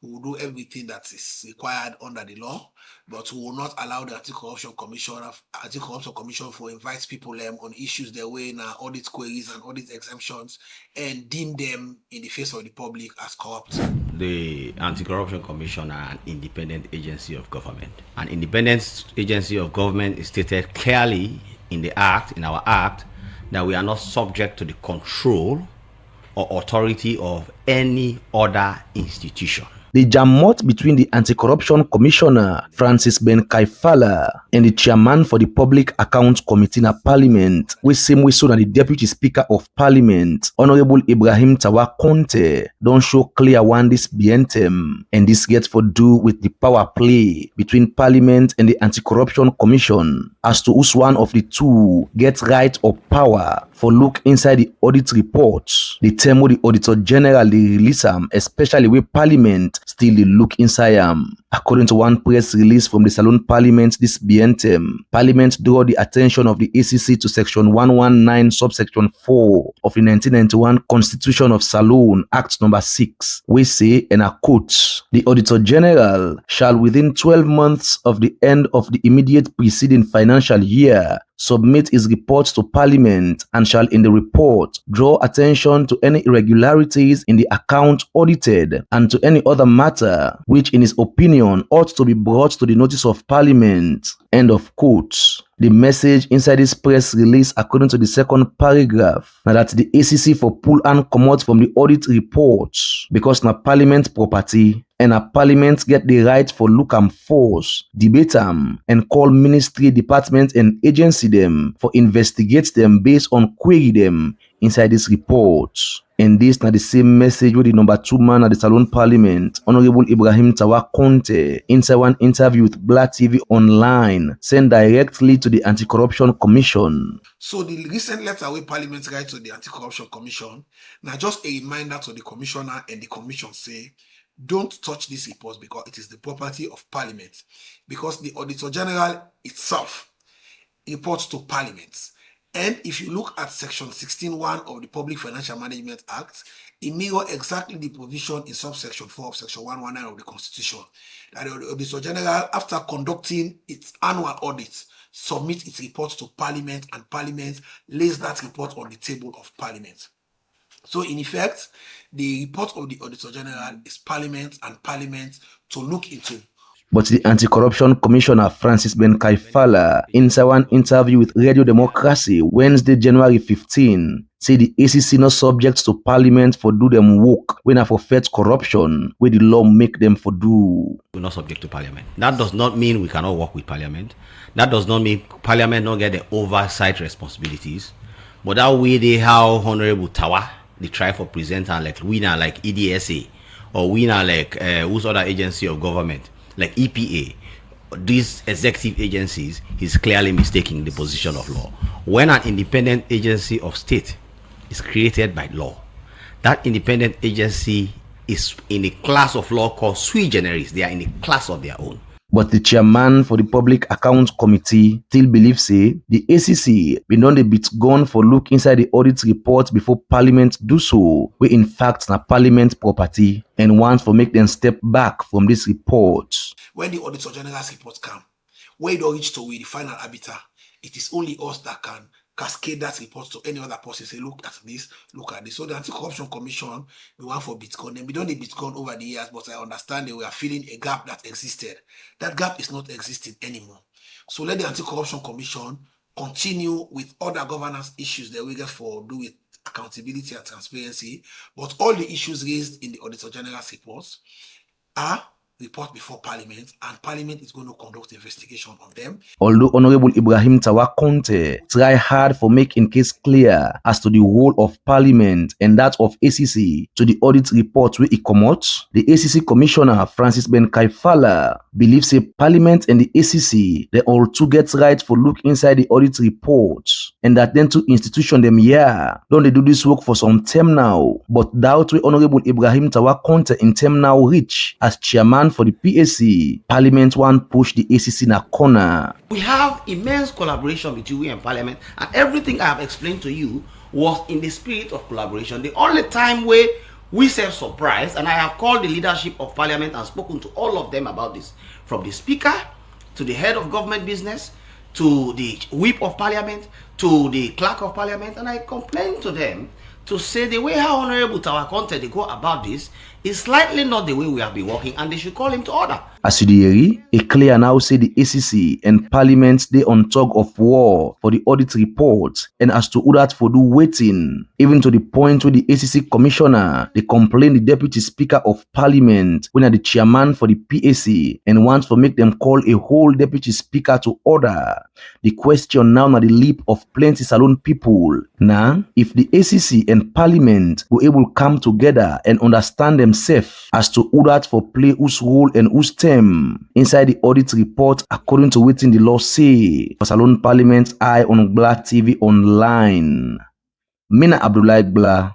We will do everything that is required under the law, but we will not allow the Anti-Corruption Commission for invite people on issues their way in audit queries and audit exemptions and deem them in the face of the public as corrupt. The Anti-Corruption Commission are an independent agency of government. An independent agency of government is stated clearly in our act, that we are not subject to the control or authority of any other institution. The jamot between the Anti-Corruption Commissioner, Francis Ben Kaifala, and the chairman for the Public Accounts Committee in Parliament, which same way so that the Deputy Speaker of Parliament, Honorable Ibrahim Tawa Conte, don't show clear one this bientem, and this gets for do with the power play between Parliament and the Anti-Corruption Commission, as to who's one of the two gets right or power for look inside the audit reports. The term the Auditor General they release especially where Parliament still they look inside According to one press release from the Salon Parliament this bientem, Parliament draw the attention of the ACC to Section 119 subsection 4 of the 1991 Constitution of Salon Act number 6, which say, and I quote, the Auditor General shall within 12 months of the end of the immediate preceding financial year submit his report to Parliament and shall in the report draw attention to any irregularities in the account audited and to any other matter which in his opinion ought to be brought to the notice of Parliament. End of quote. The message inside this press release, according to the second paragraph, now that the ACC for pull and come out from the audit reports because na Parliament property and a Parliament get the right for look and force, debate and call ministry, department and agency them for investigate them based on query them inside this report. And this na the same message with the number 2 man at the Salon Parliament, Honorable Ibrahim Tawa Conte, inside one interview with Gbla TV Online, sent directly to the Anti-Corruption Commission. So the recent letter where Parliament write to the Anti-Corruption Commission, now just a reminder to the Commissioner and the Commission say, don't touch this report because it is the property of Parliament. Because the Auditor General itself reports to Parliament. And if you look at Section 16.1 of the Public Financial Management Act, it mirrors exactly the provision in subsection 4 of Section 119 of the Constitution. That the Auditor General, after conducting its annual audit, submits its report to Parliament and Parliament lays that report on the table of Parliament. So in effect, the report of the Auditor General is Parliament and Parliament to look into. But the Anti-Corruption Commissioner Francis Ben Kaifala, inside one interview with Radio Democracy Wednesday, January 15, say the ACC not subject to Parliament for do them work when I for fight corruption, where the law make them for do. We're not subject to Parliament. That does not mean we cannot work with Parliament. That does not mean Parliament not get the oversight responsibilities. But that way they how Honorable Tawa, they try for presenter like winner like EDSA or winner like whose other agency of government like EPA, these executive agencies, he's clearly mistaking the position of law. When an independent agency of state is created by law, that independent agency is in a class of law called sui generis. They are in a class of their own. But the chairman for the Public Accounts Committee still believes say the ACC been done a bit gone for look inside the audit report before Parliament do so, where in fact na Parliament property, and wants for make them step back from this report. When the Auditor General's report come, where it don't reach to the final arbiter, it is only us that can cascade that report to any other person. Say, look at this, look at this. So the Anti-Corruption Commission, we want for Bitcoin, and we don't need Bitcoin over the years, but I understand that we are filling a gap that existed. That gap is not existing anymore. So let the Anti-Corruption Commission continue with other governance issues that we get for do with accountability and transparency, but all the issues raised in the Auditor General's reports are report before Parliament, and Parliament is going to conduct investigation on them. Although Honorable Ibrahim Tawa Conte try hard for making case clear as to the role of Parliament and that of ACC to the audit report where it come out, the ACC Commissioner Francis Ben Kaifala believes say Parliament and the ACC they all two get right for look inside the audit report, and that then two institution them don't they do this work for some time now, but doubt where Honorable Ibrahim Tawa Conte in time now reach as chairman for the PAC, Parliament one push the ACC in a corner. We have immense collaboration between we and Parliament, and everything I have explained to you was in the spirit of collaboration. The only time where We self-surprised, and I have called the leadership of Parliament and spoken to all of them about this, from the Speaker to the head of government business to the whip of Parliament to the clerk of Parliament, and I complained to them to say the way how Honorable Tawa Conte they go about this is slightly not the way we have been working, and they should call him to order. As you hear, a clear now say the ACC and Parliament they on tug of war for the audit report, and as to that for do waiting, even to the point where the ACC commissioner they complain the deputy speaker of Parliament when are the chairman for the PAC and wants to make them call a whole deputy speaker to order. The question now na the lip of plenty salon people. Now, if the ACC and Parliament were able to come together and understand themselves as to who that for play whose role and whose term inside the audit report according to what the law say. For Salon Parliament, I on Gbla TV online. Mina Abdulai Gbla.